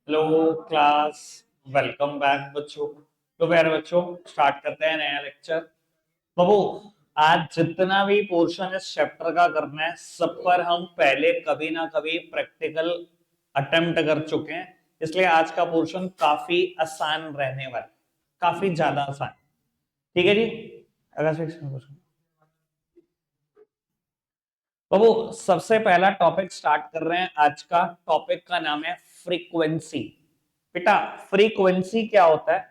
Hello class. Welcome back बच्चों। तो प्यारे बच्चों, स्टार्ट करते हैं नया लेक्चर। बाबू, आज जितना भी पोर्शन इस चैप्टर का करना है सब पर हम पहले कभी ना कभी प्रैक्टिकल अटेम्प्ट कर चुके हैं, इसलिए आज का पोर्शन काफी आसान रहने वाला है, काफी ज्यादा आसान। ठीक है जी। अगर बाबू, सबसे पहला टॉपिक स्टार्ट कर रहे हैं। आज का टॉपिक का नाम है फ्रीक्वेंसी। बेटा, फ्रीक्वेंसी क्या होता है?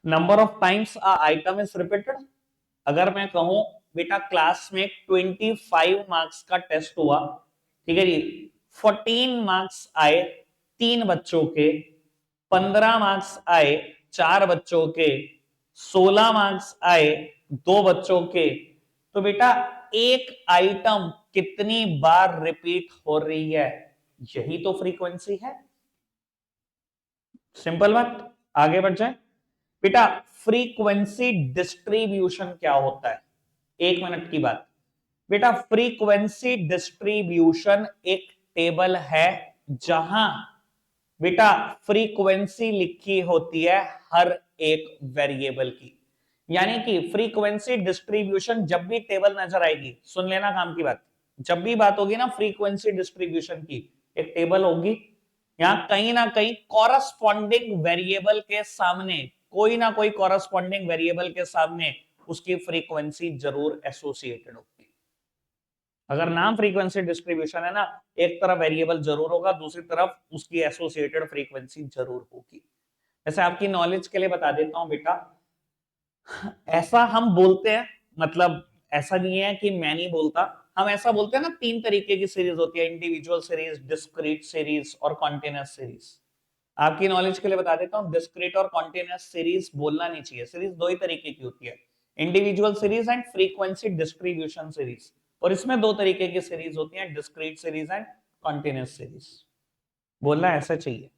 Number of times a item is repeated. अगर मैं कहूं बेटा क्लास में 25 मार्क्स का टेस्ट हुआ, ठीक है जी, 14 मार्क्स आए 3 बच्चों के, 15 मार्क्स आए 4 बच्चों के, 16 मार्क्स आए 2 बच्चों के, तो बेटा एक आइटम कितनी बार रिपीट हो रही है, यही तो फ्रीक्वेंसी है। सिंपल बात। आगे बढ़ जाए बेटा। फ्रीक्वेंसी डिस्ट्रीब्यूशन क्या होता है? 1 मिनट की बात। बेटा, फ्रीक्वेंसी डिस्ट्रीब्यूशन एक टेबल है जहां बेटा फ्रीक्वेंसी लिखी होती है हर एक वेरिएबल की। यानी कि फ्रीक्वेंसी डिस्ट्रीब्यूशन जब भी टेबल नजर आएगी, सुन लेना काम की बात, जब भी बात होगी ना फ्रीक्वेंसी डिस्ट्रीब्यूशन की, एक टेबल होगी, यहां कहीं ना कहीं कॉरस्पॉन्डिंग वेरिएबल के सामने, कोई ना कोई कॉरस्पॉन्डिंग वेरिएबल के सामने उसकी फ्रीक्वेंसी जरूर एसोसिएटेड होगी। अगर नाम फ्रीक्वेंसी डिस्ट्रीब्यूशन है ना, एक तरफ वेरिएबल जरूर होगा, दूसरी तरफ उसकी एसोसिएटेड फ्रीक्वेंसी जरूर होगी। वैसे आपकी नॉलेज के लिए बता देता हूं बेटा, ऐसा हम बोलते हैं, मतलब ऐसा नहीं है कि मैं नहीं बोलता, हम ऐसा बोलते हैं ना, 3 तरीके की सीरीज होती है, इंडिविजुअल सीरीज, डिस्क्रीट सीरीज और कॉन्टिन्यूअस सीरीज। आपकी नॉलेज के लिए बता देता हूं, डिस्क्रीट और कॉन्टिन्यूअस सीरीज बोलना नहीं चाहिए। सीरीज 2 ही तरीके की होती है, individual series and frequency distribution series. और इसमें 2 तरीके की सीरीज होती है, discrete series and continuous series. बोलना ऐसा चाहिए,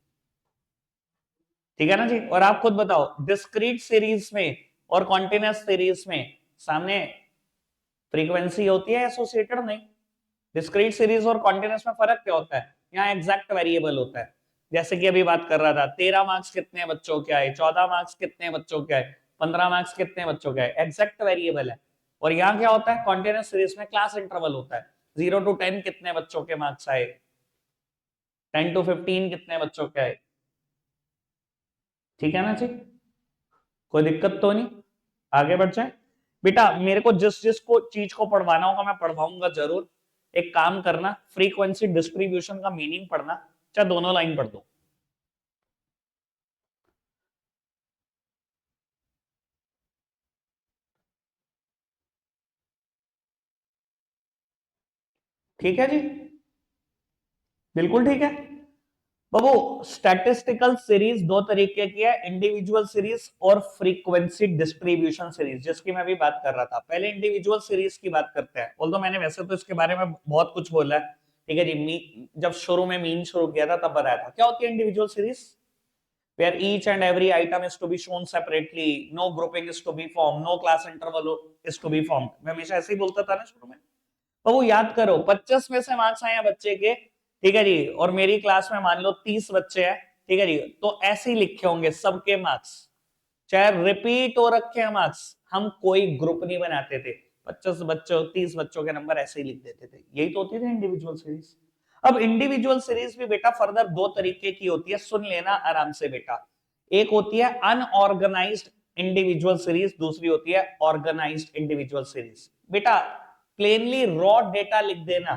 ठीक है ना जी। और आप खुद बताओ, डिस्क्रीट सीरीज में और कॉन्टिन्यूअस सीरीज में सामने फ्रीक्वेंसी होती है एसोसिएटेड? नहीं। डिस्क्रीट सीरीज और कॉन्टिन्यूअस में फर्क क्या होता है? यहाँ एग्जैक्ट वेरिएबल होता है। जैसे कि अभी बात कर रहा था, 13 मार्क्स कितने बच्चों के आए, 14 मार्क्स कितने बच्चों के आए, 15 मार्क्स कितने बच्चों के आए, एग्जैक्ट वेरिएबल है। और यहाँ क्या होता है? कॉन्टिन्यूअस सीरीज में क्लास इंटरवल होता है, 0 to 10 कितने बच्चों के मार्क्स आए, 10 to 15 कितने बच्चों के आए। ठीक है ना जी, कोई दिक्कत तो नहीं। आगे बढ़ जाए बेटा। मेरे को जिस जिस को चीज को पढ़वाना होगा मैं पढ़वाऊंगा जरूर। एक काम करना, फ्रीक्वेंसी डिस्ट्रीब्यूशन का मीनिंग पढ़ना, चाहे दोनों लाइन पढ़ दो। ठीक है जी, बिल्कुल ठीक है। बाबू, स्टैटिस्टिकल सीरीज 2 तरीके की है, इंडिविजुअल सीरीज और फ्रीक्वेंसी डिस्ट्रीब्यूशन सीरीज, जिसकी मैं अभी बात कर रहा था। पहले इंडिविजुअल सीरीज की बात करते हैं, ऑल्दो मैंने वैसे तो इसके बारे में बहुत कुछ बोला है, ठीक है जी। जब शुरू में मीन शुरू किया था तब बताया था क्या होती है individual series. where each and every item is to be shown separately, no grouping is to be formed, no class interval is to be formed। मैं हमेशा ऐसे ही बोलता था ना शुरू में। तो वो याद करो, 25 में से मार्क्स आए हैं बच्चे के, ठीक है जी, और मेरी क्लास में मान लो 30 बच्चे हैं, ठीक है जी, तो ऐसे ही लिखे होंगे सबके मार्क्स, चाहे रिपीट हो रखे हैं मार्क्स, हम कोई ग्रुप नहीं बनाते थे। 25 बच्चों 30 बच्चों के नंबर ऐसे ही लिख देते थे, यही तो होती थी इंडिविजुअल सीरीज। अब इंडिविजुअल सीरीज भी बेटा फर्दर 2 तरीके की होती है, सुन लेना आराम से बेटा। एक होती है अनऑर्गेनाइज्ड इंडिविजुअल सीरीज, दूसरी होती है ऑर्गेनाइज्ड इंडिविजुअल सीरीज। बेटा प्लेनली रॉ डेटा लिख देना,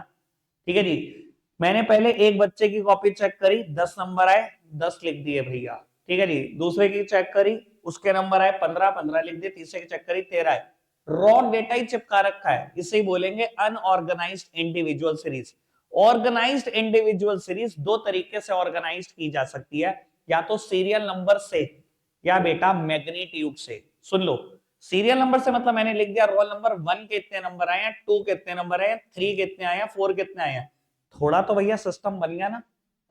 ठीक है जी। मैंने पहले एक बच्चे की कॉपी चेक करी, 10 नंबर आए, 10 लिख दिए भैया, ठीक है जी। दूसरे की चेक करी, उसके नंबर आए 15, 15 लिख दिए। तीसरे की चेक करी, 13 है। रॉ डेटा ही चिपका रखा है, इसे ही बोलेंगे unorganised individual series. Organised individual series 2 तरीके से ऑर्गेनाइज की जा सकती है, या तो सीरियल नंबर से या बेटा मैग्नीट्यूड से। सुन लो, सीरियल नंबर से मतलब मैंने लिख दिया रोल नंबर 1 के इतने नंबर आए हैं, 2 के इतने नंबर आए हैं, 3 के इतने आए हैं, 4 के इतने आए हैं। थोड़ा तो भैया सिस्टम बन गया ना।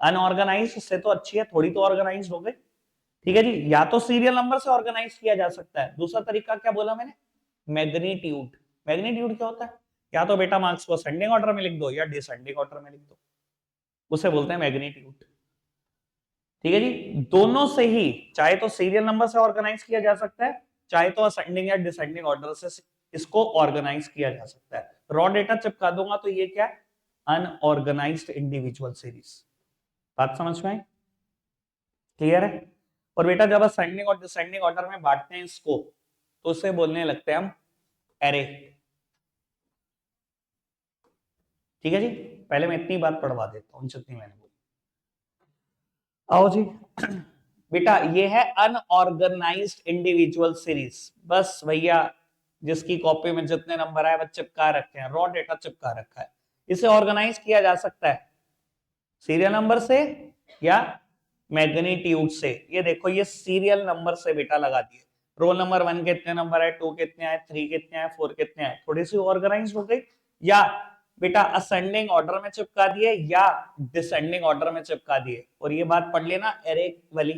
अनऑर्गेनाइज से तो अच्छी है, थोड़ी तो ऑर्गेनाइज हो गई। ठीक है जी, या तो सीरियल नंबर से ऑर्गेनाइज किया जा सकता है, दूसरा तरीका क्या बोला मैंने, मैग्नीट्यूड। मैग्नीट्यूड क्या होता है? या तो बेटा मार्क्स को असेंडिंग ऑर्डर में लिख दो या डिसेंडिंग ऑर्डर में लिख दो, उसे बोलते हैं मैग्नीट्यूड। ठीक है जी। दोनों से ही, चाहे तो सीरियल नंबर से ऑर्गेनाइज किया जा सकता है, चाहे तो असेंडिंग या डिसेंडिंग ऑर्डर से इसको ऑर्गेनाइज किया जा सकता है। रॉ डेटा चिपका दूंगा तो ये क्या है, अनऑर्गेनाइज्ड इंडिविजुअल सीरीज। बात समझ में आई? क्लियर है? और बेटा जब असेंडिंग और डिसेंडिंग ऑर्डर में बांटते हैं इसको, तो उसे बोलने लगते हैं हम एरे। ठीक है जी। पहले मैं इतनी बात पढ़वा देता हूं जितनी मैंने बोली। आओ जी। बेटा ये है अनऑर्गेनाइज्ड इंडिविजुअल सीरीज। बस भैया जिसकी कॉपी में जितने नंबर आए बस चिपका रखे हैं, रॉ डेटा चिपका रखा है। इसे ऑर्गेनाइज किया जा सकता है सीरियल नंबर से या मैग्नीट्यूड से। ये देखो ये सीरियल नंबर से बेटा लगा दिए, रोल नंबर 1 के इतने नंबर आए, 2 कितने आए, 3 कितने आए, 4 कितने आए, थोड़ी सी ऑर्गेनाइज हो गई। या बेटा असेंडिंग ऑर्डर में चिपका दिए या डिसेंडिंग ऑर्डर में चिपका दिए। और ये बात पढ़ लेना एरे वाली।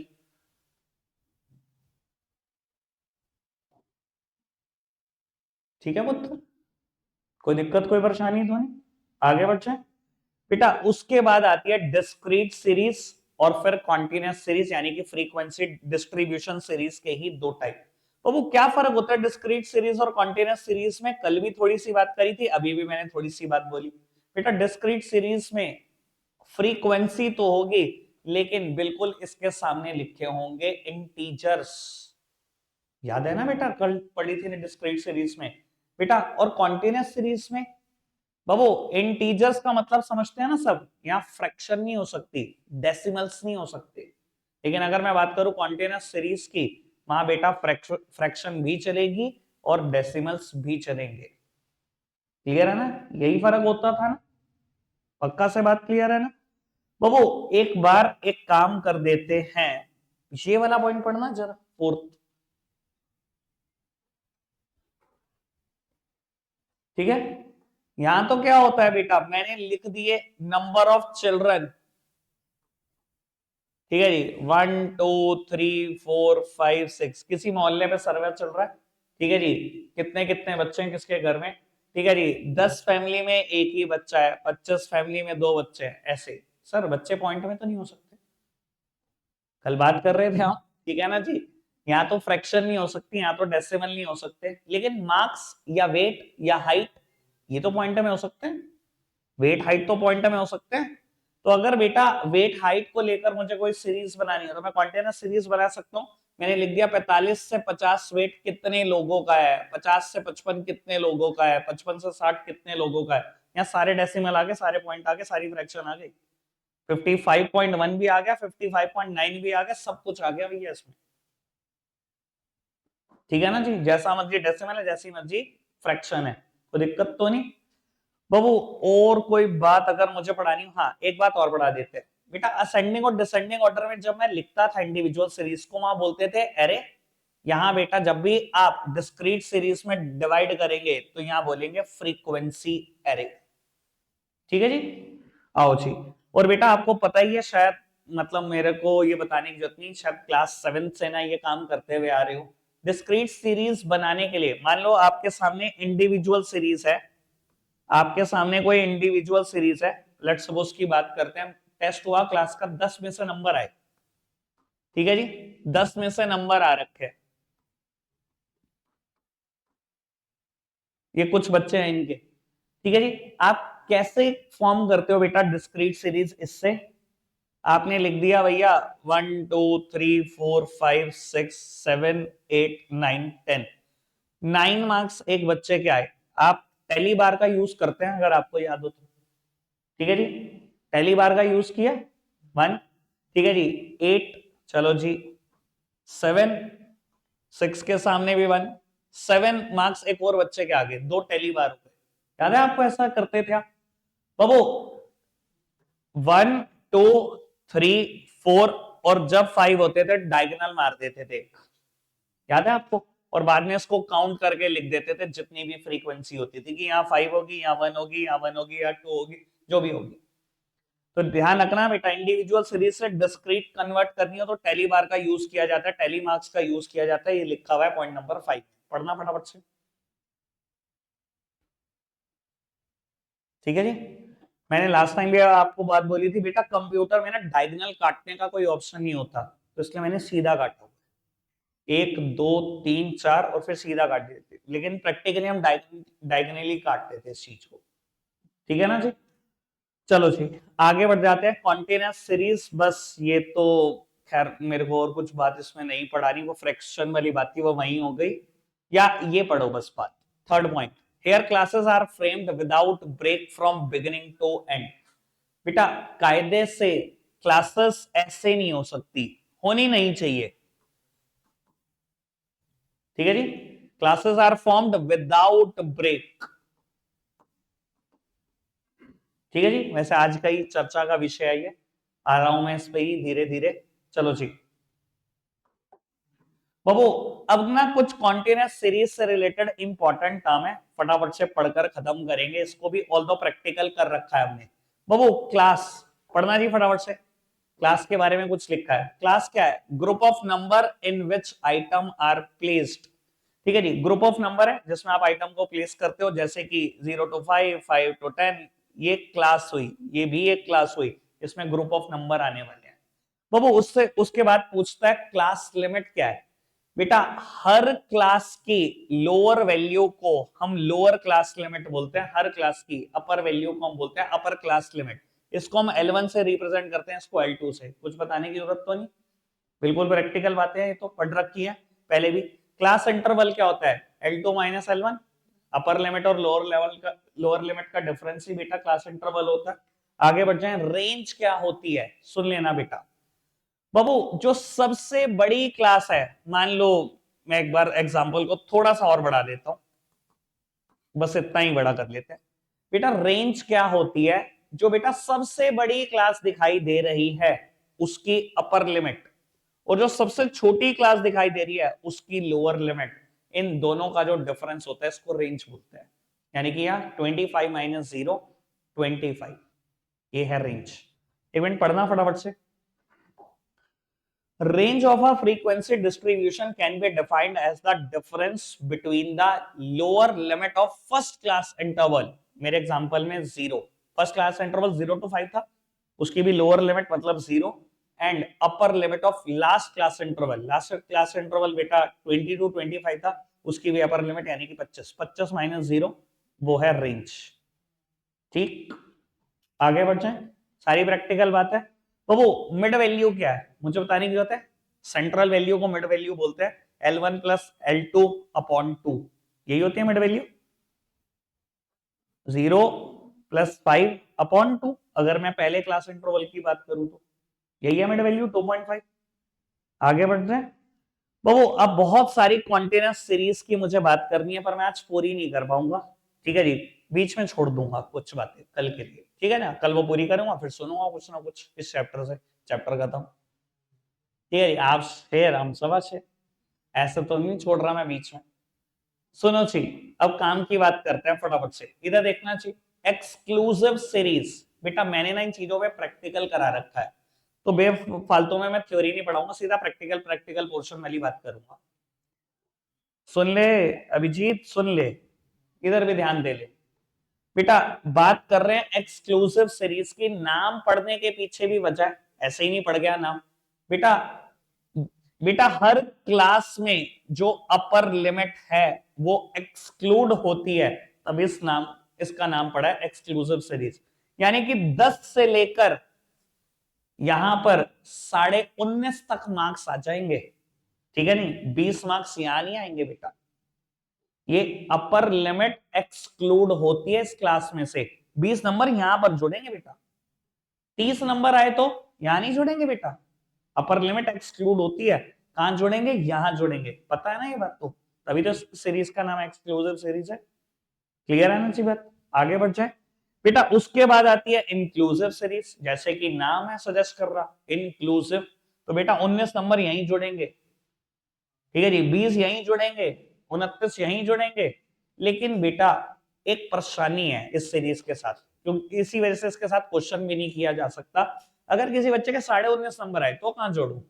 ठीक है पुत्र, कोई दिक्कत कोई परेशानी तो नहीं? आगे बढ़ जाए बेटा। उसके बाद आती है डिस्क्रीट सीरीज और फिर कॉन्टिन्यूस सीरीज, यानी कि फ्रीक्वेंसी डिस्ट्रीब्यूशन सीरीज के ही दो टाइप। तो वो क्या फर्क होता है डिस्क्रीट सीरीज और कॉन्टिन्यूस सीरीज में? कल भी थोड़ी सी बात करी थी, अभी भी मैंने थोड़ी सी बात बोली। बेटा डिस्क्रीट सीरीज में फ्रीक्वेंसी तो होगी, लेकिन बिल्कुल इसके सामने लिखे होंगे इंटीजर्स। याद है ना बेटा, कल पढ़ी थी डिस्क्रीट सीरीज में बेटा। और कॉन्टिन्यूस सीरीज में बाबू इंटीजर्स का मतलब समझते हैं ना सब, यहाँ फ्रैक्शन नहीं हो सकती, डेसिमल्स नहीं हो सकते। लेकिन अगर मैं बात करूं कॉन्टिन्यूस सीरीज की, वहां बेटा फ्रैक्शन भी चलेगी और डेसिमल्स भी चलेंगे। क्लियर है ना? यही फर्क होता था ना? पक्का से बात क्लियर है ना? बाबू एक बार एक काम कर देते हैं, ये वाला पॉइंट पढ़ना जरा, फोर्थ। ठीक है। यहां तो क्या होता है बेटा, मैंने लिख दिए नंबर ऑफ चिल्ड्रन। ठीक है जी, 1 2 3 4 5 6, किसी मोहल्ले पे सर्वे चल रहा है। ठीक है जी, कितने कितने बच्चे हैं किसके घर में? ठीक है जी, 10 फैमिली में एक ही बच्चा है, 25 फैमिली में 2 बच्चे हैं, ऐसे। सर बच्चे पॉइंट में तो नहीं हो सकते, कल बात कर रहे थे हम। ठीक है ना जी। यहाँ तो फ्रैक्शन नहीं हो सकती, यहाँ तो डेसिमल नहीं हो सकते, लेकिन मार्क्स या वेट या हाइट ये तो पॉइंट में हो सकते हैं। वेट हाइट तो पॉइंट में हो सकते हैं। तो अगर बेटा वेट हाइट को लेकर मुझे कोई सीरीज बनानी है तो मैं कॉन्टिन्यूस सीरीज बना सकता हूँ। मैंने लिख दिया 45 से 50 वेट कितने लोगों का है, 50 से 55 कितने लोगों का है, 55 से 60 कितने लोगों का है। यहाँ सारे डेसिमल आ गए, सारे पॉइंट आ गए, सारी फ्रैक्शन आ गई। 55.1 भी आ गया, 55.9 भी आ गया, सब कुछ आ गया भैया इसमें। ठीक है ना जी, जैसा मर्जी डेसिमल है, जैसी मर्जी फ्रैक्शन है, कोई दिक्कत तो नहीं। बाबू और कोई बात अगर मुझे पढ़ानी हो, हाँ एक बात और पढ़ा देते हैं बेटा। असेंडिंग और डिसेंडिंग ऑर्डर में जब मैं लिखता था इंडिविजुअल सीरीज को, वहां बोलते थे एरे। यहां बेटा जब भी आप डिस्क्रीट सीरीज में डिवाइड करेंगे तो यहां बोलेंगे फ्रीक्वेंसी एरे। ठीक है जी। आओ जी। और बेटा आपको पता ही है शायद, मतलब मेरे को ये बताने की जरूरत नहीं, शायद क्लास 7 से ना ये काम करते हुए आ रहे हो। डिस्क्रीट सीरीज बनाने के लिए मान लो आपके सामने इंडिविजुअल सीरीज है, आपके सामने कोई इंडिविजुअल सीरीज है, लेट्स सपोज की बात करते हैं, टेस्ट हुआ क्लास का, 10 में से नंबर आए। ठीक है जी, 10 में से नंबर आ रखे, ये कुछ बच्चे हैं इनके। ठीक है जी, आप कैसे फॉर्म करते हो बेटा डिस्क्रीट सीरीज? इससे आपने लिख दिया भैया 1 2 3 4 5 6 7 8 9 10, 9 मार्क्स एक बच्चे के आए। आप पहली बार का यूज करते हैं अगर आपको याद हो तो। ठीक है जी, पहली बार का यूज किया 1। ठीक है जी, 8, चलो जी 7, 6 के सामने भी 1, 7 मार्क्स एक और बच्चे के आगे, 2 टेली बार हो गए। याद है आपको ऐसा करते थे आप? बाबू 1 2 3 4 और जब 5 होते थे डायगोनल मार देते थे, याद है आपको? और बाद में इसको काउंट करके लिख देते थे जितनी भी फ्रीक्वेंसी होती थी, कि यहाँ 5 होगी, यहाँ 1 होगी, यहाँ 1 होगी, यहाँ 2 होगी, जो भी होगी। तो ध्यान रखना बेटा, इंडिविजुअल सीरीज से डिस्क्रीट कन्वर्ट करनी हो तो टेली बार का यूज किया जाता है, टेली मार्क्स का यूज किया जाता है। ये लिखा हुआ है पॉइंट नंबर 5, पढ़ना फटाफट से। ठीक है जी, मैंने लास्ट टाइम भी आपको बात बोली थी बेटा, कंप्यूटर में ना डायगोनल काटने का कोई ऑप्शन नहीं होता, तो इसलिए मैंने सीधा काटा, 1 2 3 4 और फिर सीधा काट देते, लेकिन प्रैक्टिकली हम डायगोनली काटते थे इस चीज को। ठीक है ना जी, चलो जी आगे बढ़ जाते हैं। कॉन्टिन्यूअस सीरीज, बस ये तो खैर मेरे को और कुछ बात इसमें नहीं पढ़ानी, वो फ्रैक्शन वाली बात थी, वो वहीं हो गई। या ये पढ़ो बस बात, third point, here classes are framed without break from beginning to end. बेटा कायदे से क्लासेस ऐसे नहीं हो सकती, होनी नहीं चाहिए। ठीक है जी, classes are formed without break. ठीक है जी, वैसे आज का ही चर्चा का विषय है ये, आ रहा हूं मैं इस पे ही धीरे धीरे। चलो जी बाबू, अब ना कुछ कॉन्टिन्यूअस सीरीज से रिलेटेड इंपॉर्टेंट टर्म है, फटाफट से पढ़कर खत्म करेंगे इसको भी, ऑल दो प्रैक्टिकल कर रखा है हमने। बाबू क्लास पढ़ना जी फटाफट से, क्लास के बारे में कुछ लिखा है। क्लास क्या है? Group of number in which item are placed. ठीक है जी, ग्रुप ऑफ नंबर है जिसमें आप आइटम को प्लेस करते हो, जैसे कि 0 to 5, 5 to 10, ये क्लास हुई, ये भी एक क्लास हुई, इसमें ग्रुप ऑफ नंबर आने वाले हैं। बाबू उससे उसके बाद पूछता है क्लास लिमिट क्या है। बेटा हर क्लास की लोअर वैल्यू को हम लोअर क्लास लिमिट बोलते हैं, हर क्लास की अपर वैल्यू को हम बोलते हैं अपर क्लास लिमिट। इसको हम L1 से रिप्रेजेंट करते हैं, इसको L2 से। कुछ बताने की जरूरत तो नहीं, बिल्कुल प्रैक्टिकल बातें हैं, ये तो पढ़ रखी है पहले भी। क्लास इंटरवल क्या होता है? L2 minus L1, upper limit और लोअर लेवल का, लोअर लिमिट का डिफरेंस ही बेटा क्लास इंटरवल होता है। आगे बढ़ जाए, रेंज क्या होती है सुन लेना बेटा। बाबू जो सबसे बड़ी क्लास है, मान लो मैं एक बार एग्जांपल को थोड़ा सा और बढ़ा देता हूं, बस इतना ही बड़ा कर लेते हैं। बेटा रेंज क्या होती है? जो बेटा सबसे बड़ी क्लास दिखाई दे रही है उसकी अपर लिमिट, और जो सबसे छोटी क्लास दिखाई दे रही है उसकी लोअर लिमिट, इन दोनों का जो डिफरेंस होता है इसको रेंज बोलते हैं। यानी कि यहाँ 25 माइनस 0 25, ये है रेंज। एक मिनट पढ़ना फटाफट से। Range of a frequency distribution can be defined as the difference between the lower limit of first class interval, मेरे एग्जांपल में 0, फर्स्ट क्लास इंटरवल 0 to 5 था, उसकी भी लोअर लिमिट मतलब 0, and upper limit of last class interval, last class interval बेटा 20 to 25 था, उसकी भी अपर लिमिट यानी कि 25, 25 माइनस 0 वो है रेंज। ठीक, आगे बढ़ जाए, सारी प्रैक्टिकल बात है। तो वो मिड वैल्यू क्या है मुझे बताने की जरूरत है। सेंट्रल वैल्यू को मिड वैल्यू बोलते हैं, L1 प्लस L2 अपॉन 2, यही होती है मिड वैल्यू। 0 प्लस 5 अपॉन 2, अगर मैं पहले क्लास इंटरवल की बात करूं तो यही है मिड वैल्यू 2.5। आगे बढ़ जाए बाबू, अब बहुत सारी कॉन्टिन्यूअस सीरीज की मुझे बात करनी है, पर मैं आज पूरी नहीं कर पाऊंगा। ठीक है जी, बीच में छोड़ दूंगा कुछ बातें कल के लिए, ठीक है ना, कल वो पूरी करूंगा, फिर सुनूंगा कुछ ना कुछ इस चैप्टर से, चैप्टर खत्म। ठीक है जी, आप शेर हम सब अच्छे, ऐसे तो नहीं छोड़ रहा मैं बीच में। सुनो जी, अब काम की बात करते हैं फटाफट से, इधर देखना चाहिए। एक्सक्लूसिव सीरीज, बेटा मैंने ना इन चीजों पे प्रैक्टिकल करा रखा है, तो बेफालतू में मैं थ्योरी नहीं पढ़ाऊंगा, सीधा प्रैक्टिकल प्रैक्टिकल पोर्शन वाली बात करूंगा। सुन ले अभिजीत, सुन ले, इधर भी ध्यान दे ले बेटा। बात कर रहे हैं एक्सक्लूसिव सीरीज की, नाम पढ़ने के पीछे भी वजह है, ऐसे ही नहीं पढ़ गया नाम बेटा। बेटा हर क्लास में जो अपर लिमिट है वो एक्सक्लूड होती है, तब इसका नाम पड़ा है एक्सक्लूसिव सीरीज। यानी कि 10 से लेकर यहां पर 19.5 तक मार्क्स आ जाएंगे। ठीक है, नहीं 20 मार्क्स यहां नहीं आएंगे बेटा, ये अपर लिमिट एक्सक्लूड होती है इस क्लास में से। 20 नंबर यहां पर जोड़ेंगे बेटा, 30 नंबर आए तो यहां नहीं जोड़ेंगे बेटा, अपर लिमिट एक्सक्लूड होती है, कहां जोड़ेंगे? यहां जोड़ेंगे। पता है ना ये बात, तो तभी तो सीरीज का नाम एक्सक्लूसिव सीरीज है। क्लियर है ना जी बात? आगे बढ़ जाए बेटा, उसके बाद आती है इंक्लूसिव सीरीज, जैसे कि नाम है सजेस्ट कर रहा इंक्लूसिव, तो बेटा 19 नंबर यहीं जोड़ेंगे। ठीक है जी, 20 यहीं जुड़ेंगे, 29 यहीं जुड़ेंगे। लेकिन बेटा एक परेशानी है इस सीरीज के साथ, क्योंकि इसी वजह से इसके साथ क्वेश्चन भी नहीं किया जा सकता। अगर किसी बच्चे के 19.5 नंबर आए तो कहां जोड़ू?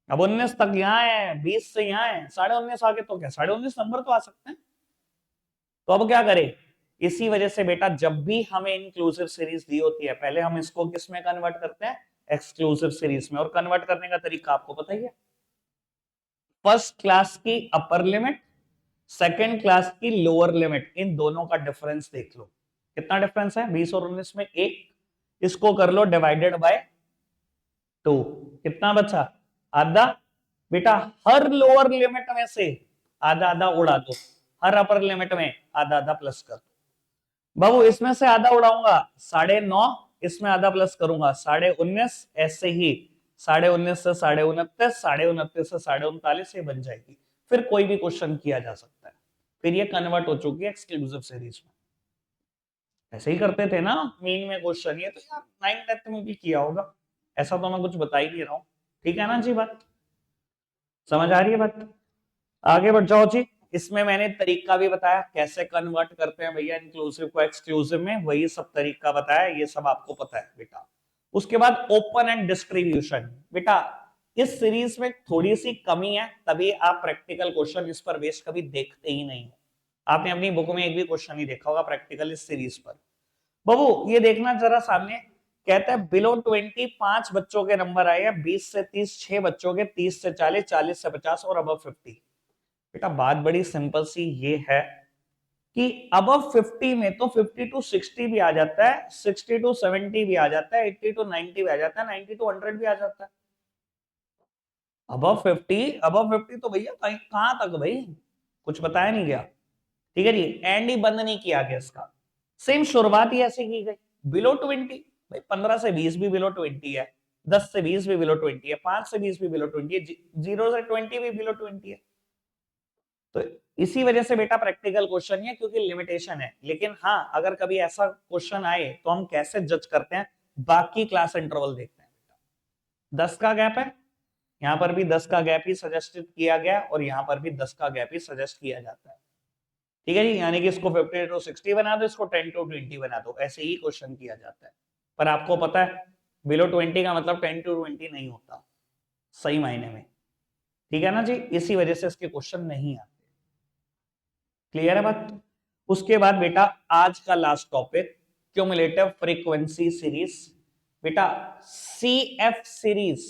अब 19 तक यहाँ है, 20 से यहाँ है, 19.5 आगे तो क्या 19.5 नंबर तो आ सकते हैं। तो अब क्या करें? इसी वजह से बेटा जब भी हमें इंक्लूसिव सीरीज दी होती है पहले हम इसको किस में कन्वर्ट करते हैं, एक्सक्लूसिव सीरीज में। और कन्वर्ट करने का तरीका आपको पता ही है, फर्स्ट क्लास की अपर लिमिट, सेकेंड क्लास की लोअर लिमिट, इन दोनों का डिफरेंस देख लो। कितना डिफरेंस है 20 और 19 में, एक, इसको कर लो डिवाइडेड बाय 2, कितना बचा, आधा। बेटा हर लोअर लिमिट में से आधा आधा उड़ा दो, हर अपर लिमिट में आधा आधा प्लस कर दो। बाबू इसमें से आधा उड़ाऊंगा 9.5, इसमें आधा प्लस करूंगा 19.5, ऐसे ही 19.5 से 29.29, 29.29 से 39.39, ये बन जाएगी। फिर कोई भी क्वेश्चन किया जा सकता है, फिर ये कन्वर्ट हो चुकी है एक्सक्लूसिव सीरीज में। ऐसे ही करते थे ना मीन में क्वेश्चन, ये तो यार 9th में भी किया होगा, ऐसा तो मैं कुछ बता ही नहीं रहा हूं। ठीक है ना जी, बात समझ आ रही है बात? आगे बढ़ जाओ जी। इसमें मैंने तरीका भी बताया कैसे कन्वर्ट करते हैं भैया इंक्लूसिव को एक्सक्लूसिव में, वही सब तरीका बताया, ये सब आपको पता है बेटा। उसके बाद ओपन एंड डिस्ट्रीब्यूशन, बेटा इस सीरीज में थोड़ी सी कमी है, तभी आप प्रैक्टिकल क्वेश्चन इस पर बेस्ड कभी देखते ही नहीं हो। आपने अपनी बुक में एक भी क्वेश्चन नहीं देखा होगा प्रैक्टिकल इस सीरीज पर। बाबू ये देखना जरा सामने, कहता है बिलो 20 5 बच्चों के नंबर आए हैं, 20 से 30 6 बच्चों के, 30 से 40, 40 से 50 और अबव 50। बेटा बात बड़ी सिंपल सी ये है कि अबव 50 में तो 50 टू 60 भी आ जाता है, 60 टू 70 भी आ जाता है, 80 टू 90 भी आ जाता है, 90 टू 100 भी आ जाता है। अबव 50 तो भैया कहां तक भाई, कुछ बताया नहीं गया। ठीक है जी, एंड ही बंद नहीं किया गया इसका, सेम शुरुआत ही ऐसे की गई। बिलो 20, भाई 15 से 20 भी बिलो 20 है, 10 से 20 भी बिलो 20 है, 5 से 20 भी बिलो 20 है, 0 से 20 भी बिलो 20 है। तो इसी वजह से बेटा प्रैक्टिकल क्वेश्चन है, क्योंकि लिमिटेशन है। लेकिन हाँ अगर कभी ऐसा क्वेश्चन आए तो हम कैसे जज करते हैं, बाकी क्लास इंटरवल देखते हैं। 10 का गैप है, यहां पर भी 10 का गैप ही सजेस्ट किया गया, और यहां पर भी 10 का गैप ही सजेस्ट किया जाता है। ठीक है जी, यानी कि इसको 50 टू 60 बना दो, इसको 10 टू 20 बना दो, ऐसे ही क्वेश्चन किया जाता है। पर आपको पता है बिलो 20 का मतलब 10 टू 20 नहीं होता सही मायने में। ठीक है ना जी, इसी वजह से इसके क्वेश्चन नहीं आते। क्लियर है बात? उसके बाद बेटा आज का last topic, cumulative frequency series. बेटा सीएफ सीरीज,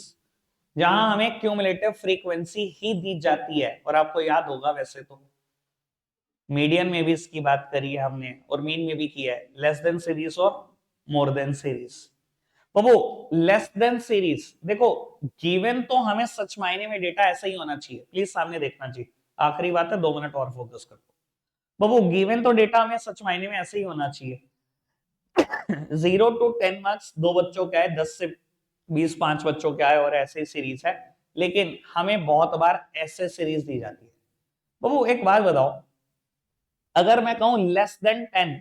जहां हमें क्यूमुलेटिव फ्रीक्वेंसी ही दी जाती है, और आपको याद होगा वैसे तो मीडियन में भी इसकी बात करी है हमने, और मीन में भी किया है, लेस देन सीरीज और मोर देन सीरीज। तो वो लेस देन सीरीज, देखो गिवन तो हमें सच मायने में डेटा ऐसा ही होना चाहिए, प्लीज सामने देखना चाहिए, आखिरी बात है, 2 मिनट और फोकस कर दो। वो गिवन तो डेटा हमें सच मायने में ऐसे ही होना चाहिए। 0 टू 10 मार्क्स दो बच्चों का है, 10 से 20 5 बच्चों का है, और ऐसे सीरीज है। लेकिन हमें बहुत बार ऐसे सीरीज दी जाती है। बाबू एक बात बताओ, अगर मैं कहूं लेस देन 10,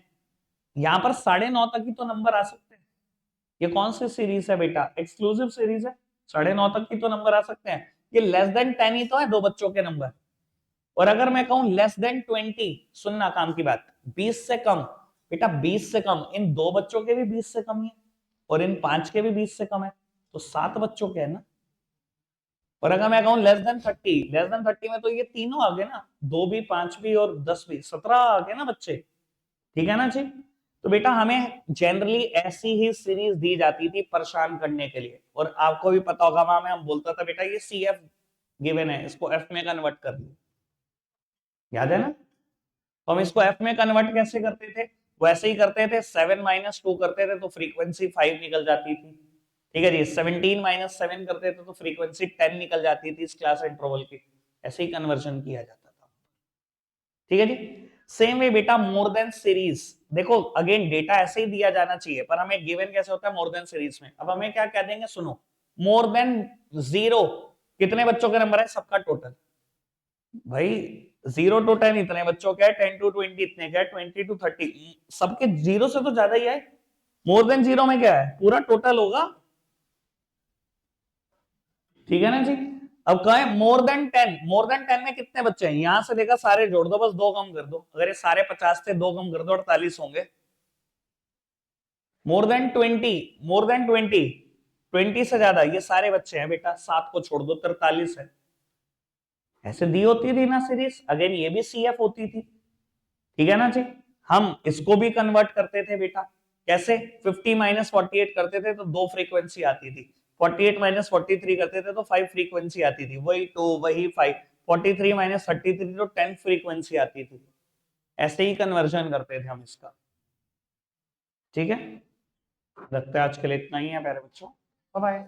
यहां पर 9.5 तक ही तो नंबर आ सकते हैं। ये कौन सी सीरीज है बेटा, एक्सक्लूसिव सीरीज है, 9.5 तक ही तो नंबर आ सकते हैं। ये लेस देन 10 ही तो है दो बच्चों के नंबर। और अगर मैं कहूं लेस देन 20, सुनना काम की बात, 20 से कम, बेटा 20 से कम, इन दो बच्चों के भी 20 से कम ही है, और इन 5 के भी 20 से कम है, तो 7 बच्चों के है ना। और अगर मैं कहूं लेस देन 30, लेस देन 30 में तो ये तीनों आ गए ना, 2 भी 5 भी और 10 भी, 17 आ गए ना बच्चे। ठीक है ना जी। तो बेटा हमें जनरली ऐसी ही सीरीज दी जाती थी परेशान करने के लिए, और आपको भी पता होगा वहां में हम बोलता था बेटा ये सी एफ गिवन है, इसको एफ में कन्वर्ट कर लो, याद है ना। तो हम इसको एफ में कन्वर्ट कैसे करते थे, वैसे ही करते थे, 7 - 2 करते थे तो फ्रीक्वेंसी 5 निकल जाती थी। ठीक है जी, 17 - 7 करते थे तो फ्रीक्वेंसी 10 निकल जाती थी इस क्लास इंटरवल की। ऐसे ही कन्वर्जन किया जाता था। ठीक है जी। सेम वे बेटा मोर देन सीरीज, देखो अगेन डेटा ऐसे ही दिया जाना चाहिए, पर हमें गिवन कैसे होता है मोर देन सीरीज में। अब हमें क्या कह देंगे, सुनो, मोर देन 0 कितने बच्चों के नंबर है, सबका टोटल। भाई 0 टू 10 इतने बच्चों के, 10 टू 20 इतने के, 20 टू 30 सबके 0 से तो ज्यादा ही है। मोर देन 0 में क्या है, पूरा टोटल होगा। ठीक है ना जी। अब कहें मोर देन 10, मोर देन 10 में कितने बच्चे हैं, यहां से लेकर सारे जोड़ दो, बस 2 कम कर दो, अगर ये सारे 50 थे 2 कम कर दो, 48 होंगे। मोर देन 20, मोर देन 20, 20 से ज्यादा, ये सारे बच्चे हैं बेटा, 7 को छोड़ दो, 43 है। ऐसे दी होती थी ना सीरीज, अगेन ये भी सीएफ होती थी। ठीक है ना जी। हम इसको भी कन्वर्ट करते थे बेटा, कैसे? 50 माइनस 48 करते थे तो 2 फ्रीक्वेंसी आती थी, 48 माइनस 43 करते थे तो 5 फ्रीक्वेंसी आती थी, वही 2 वही 5, 43 माइनस 33 तो 10 फ्रीक्वेंसी आती थी। ऐसे ही कन्वर्जन करते थे हम इसका। ठीक है, लगता है आज के लिए इतना ही है प्यारे बच्चों, बाय बाय।